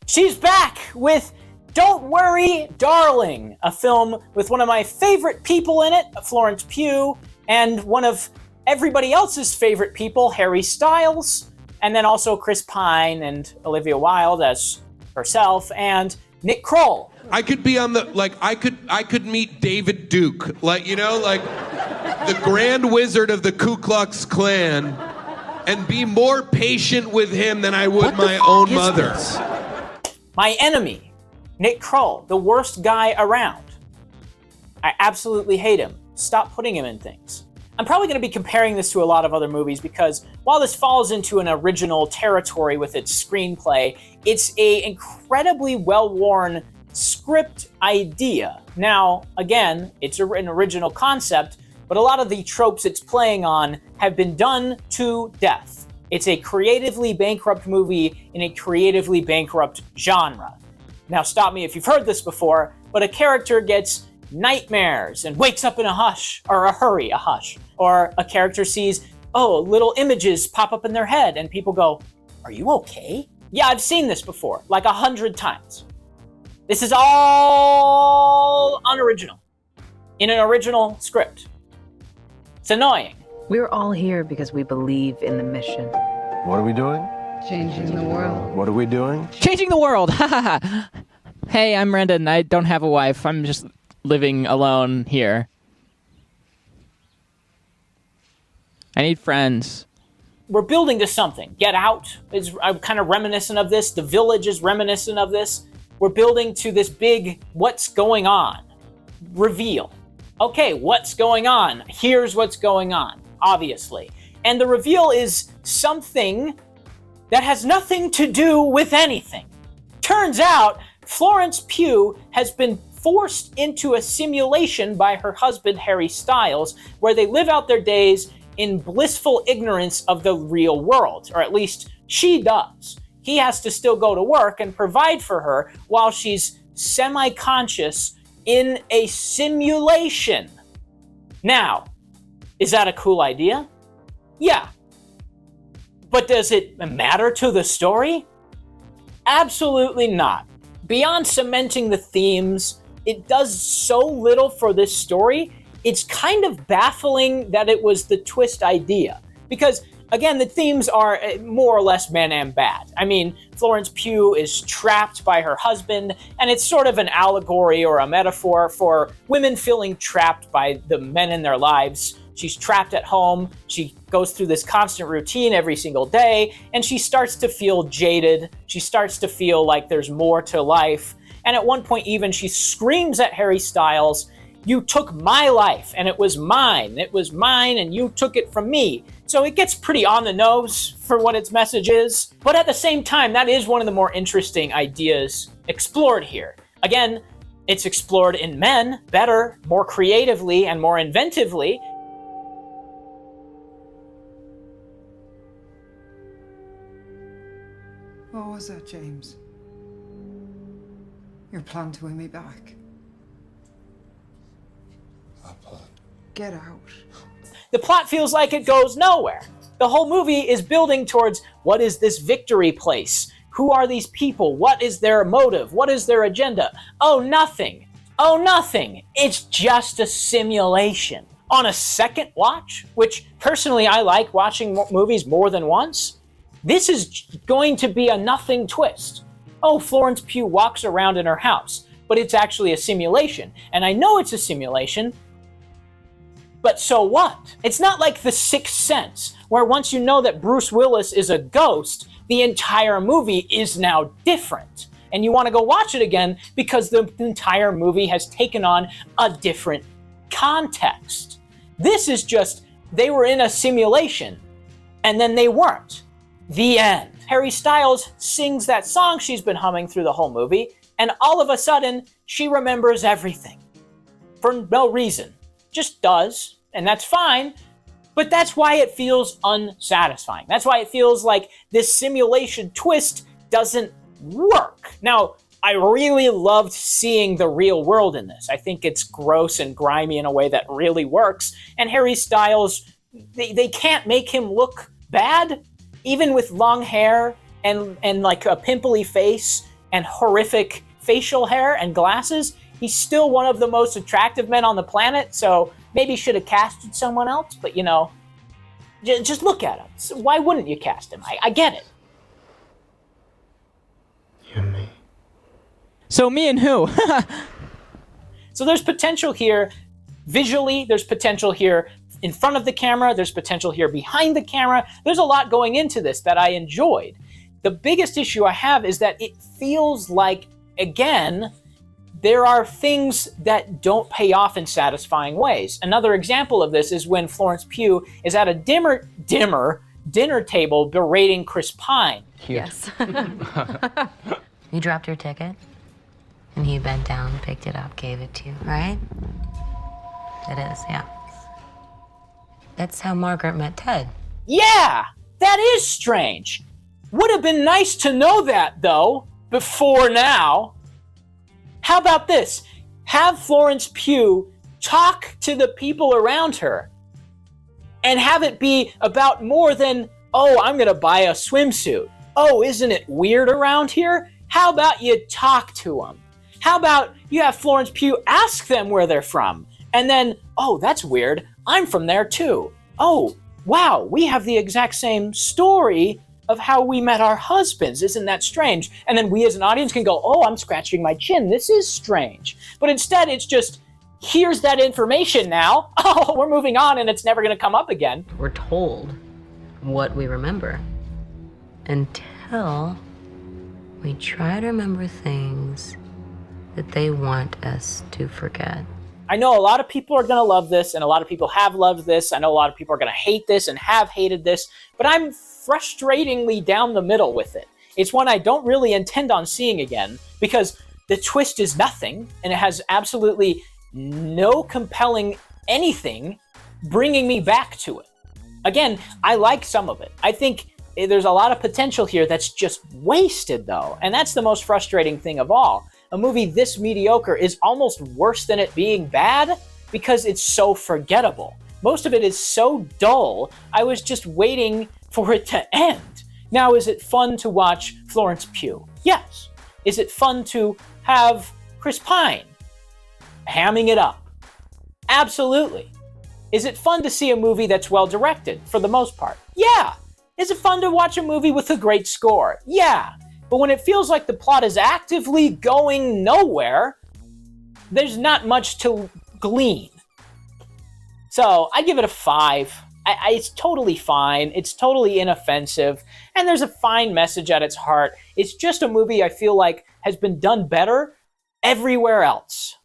She's back with Don't Worry, Darling, a film with one of my favorite people in it, Florence Pugh, and one of everybody else's favorite people, Harry Styles, and then also Chris Pine and Olivia Wilde as herself, and Nick Kroll. I could be on the, I could meet David Duke, the Grand Wizard of the Ku Klux Klan, and be more patient with him than I would my own mother. My enemy, Nick Kroll, the worst guy around. I absolutely hate him. Stop putting him in things. I'm probably going to be comparing this to a lot of other movies because while this falls into an original territory with its screenplay, it's an incredibly well-worn script idea. Now, again, it's an original concept, but a lot of the tropes it's playing on have been done to death. It's a creatively bankrupt movie in a creatively bankrupt genre. Now, stop me if you've heard this before, but a character gets nightmares and wakes up in a hush. Or a character sees, little images pop up in their head and people go, "Are you okay?" Yeah, I've seen this before, 100 times. This is all unoriginal, in an original script. It's annoying. We're all here because we believe in the mission. What are we doing? Changing the world. What are we doing? Changing the world! Hey, I'm Rendan. I don't have a wife. I'm just living alone here. I need friends. We're building to something. Get Out is kind of reminiscent of this. The Village is reminiscent of this. We're building to this big what's going on reveal. Okay, what's going on? Here's what's going on, obviously. And the reveal is something that has nothing to do with anything. Turns out, Florence Pugh has been forced into a simulation by her husband, Harry Styles, where they live out their days in blissful ignorance of the real world, or at least she does. He has to still go to work and provide for her while she's semi-conscious in a simulation. Now, is that a cool idea? Yeah. But does it matter to the story? Absolutely not. Beyond cementing the themes, it does so little for this story. It's kind of baffling that it was the twist idea. Because, again, the themes are more or less men and bad. I mean, Florence Pugh is trapped by her husband, and it's sort of an allegory or a metaphor for women feeling trapped by the men in their lives. She's trapped at home, she goes through this constant routine every single day, and she starts to feel jaded. She starts to feel like there's more to life. And at one point even, she screams at Harry Styles, "You took my life, and it was mine. It was mine, and you took it from me." So it gets pretty on the nose for what its message is. But at the same time, that is one of the more interesting ideas explored here. Again, it's explored in men better, more creatively, and more inventively. What was that, James? Your plan to win me back? Get out. The plot feels like it goes nowhere. The whole movie is building towards what is this victory place? Who are these people? What is their motive? What is their agenda? Oh, nothing. Oh, nothing. It's just a simulation. On a second watch, which personally I like watching movies more than once, this is going to be a nothing twist. Oh, Florence Pugh walks around in her house, but it's actually a simulation. And I know it's a simulation, but so what? It's not like The Sixth Sense, where once you know that Bruce Willis is a ghost, the entire movie is now different. And you want to go watch it again because the entire movie has taken on a different context. This is just, they were in a simulation, and then they weren't. The end. Harry Styles sings that song she's been humming through the whole movie, and all of a sudden, she remembers everything. For no reason. Just does, and that's fine, but that's why it feels unsatisfying. That's why it feels like this simulation twist doesn't work. Now, I really loved seeing the real world in this. I think it's gross and grimy in a way that really works, and Harry Styles, they can't make him look bad, even with long hair and like a pimply face. and horrific facial hair and glasses, he's still one of the most attractive men on the planet, so maybe should have casted someone else, but just look at him. So why wouldn't you cast him? I get it. You and me. So me and who? So there's potential here visually, there's potential here in front of the camera, there's potential here behind the camera. There's a lot going into this that I enjoyed. The biggest issue I have is that it feels like, again, there are things that don't pay off in satisfying ways. Another example of this is when Florence Pugh is at a dinner table berating Chris Pine. Yes. You dropped your ticket, and he bent down, picked it up, gave it to you, right? It is, yeah. That's how Margaret met Ted. Yeah, that is strange. Would have been nice to know that, though, before now. How about this? Have Florence Pugh talk to the people around her and have it be about more than, oh, I'm going to buy a swimsuit. Oh, isn't it weird around here? How about you talk to them? How about you have Florence Pugh ask them where they're from? And then, oh, that's weird. I'm from there too. Oh, wow, we have the exact same story of how we met our husbands. Isn't that strange? And then we as an audience can go, oh, I'm scratching my chin. This is strange. But instead, it's just, here's that information now. Oh, we're moving on and it's never going to come up again. We're told what we remember until we try to remember things that they want us to forget. I know a lot of people are going to love this, and a lot of people have loved this. I know a lot of people are going to hate this and have hated this, but I'm frustratingly down the middle with it. It's one I don't really intend on seeing again because the twist is nothing, and it has absolutely no compelling anything bringing me back to it. Again, I like some of it. I think there's a lot of potential here that's just wasted, though, and that's the most frustrating thing of all. A movie this mediocre is almost worse than it being bad because it's so forgettable. Most of it is so dull, I was just waiting for it to end. Now, is it fun to watch Florence Pugh? Yes. Is it fun to have Chris Pine hamming it up? Absolutely. Is it fun to see a movie that's well directed, for the most part? Yeah. Is it fun to watch a movie with a great score? Yeah. But when it feels like the plot is actively going nowhere, there's not much to glean. So I give it a 5. It's totally fine. It's totally inoffensive. And there's a fine message at its heart. It's just a movie I feel like has been done better everywhere else.